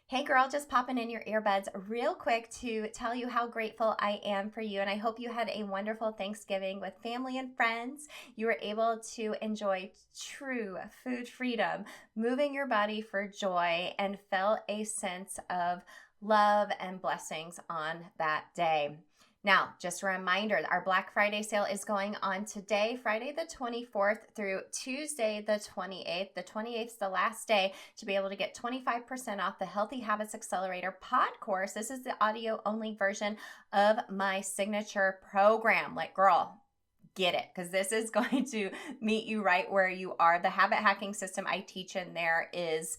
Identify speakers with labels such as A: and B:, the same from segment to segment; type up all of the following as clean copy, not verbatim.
A: Hey girl, just popping in your earbuds real quick to tell you how grateful I am for you. And I hope you had a wonderful Thanksgiving with family and friends. You were able to enjoy true food freedom, moving your body for joy, and felt a sense of love and blessings on that day. Now, just a reminder, our Black Friday sale is going on today, Friday the 24th through Tuesday the 28th. The 28th is the last day to be able to get 25% off the Healthy Habits Accelerator pod course. This is the audio only version of my signature program. Like, girl, get it, because this is going to meet you right where you are. The habit hacking system I teach in there is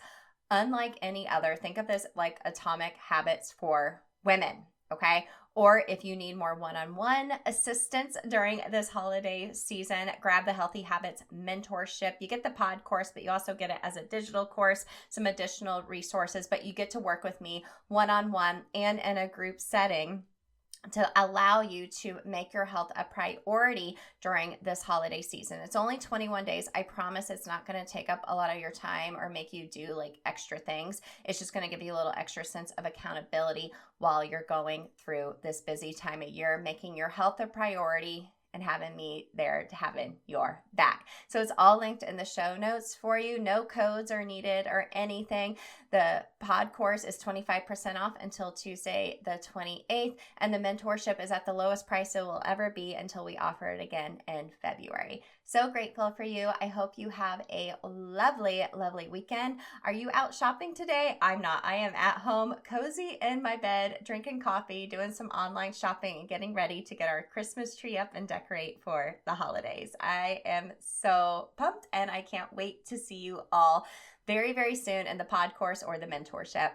A: unlike any other. Think of this like Atomic Habits for women, okay? Or if you need more one-on-one assistance during this holiday season, grab the Healthy Habits Mentorship. You get the pod course, but you also get it as a digital course, some additional resources, but you get to work with me one-on-one and in a group setting to allow you to make your health a priority during this holiday season. It's only 21 days. I promise it's not going to take up a lot of your time or make you do like extra things. It's just going to give you a little extra sense of accountability while you're going through this busy time of year, making your health a priority and having me there to having your back. So it's all linked in the show notes for you. No codes are needed or anything. The pod course is 25% off until Tuesday the 28th, and the mentorship is at the lowest price it will ever be until we offer it again in February. So grateful for you. I hope you have a lovely, lovely weekend. Are you out shopping today? I'm not. I am at home, cozy in my bed, drinking coffee, doing some online shopping, and getting ready to get our Christmas tree up and decorate for the holidays. I am so pumped, and I can't wait to see you all very, very soon in the pod course or the mentorship.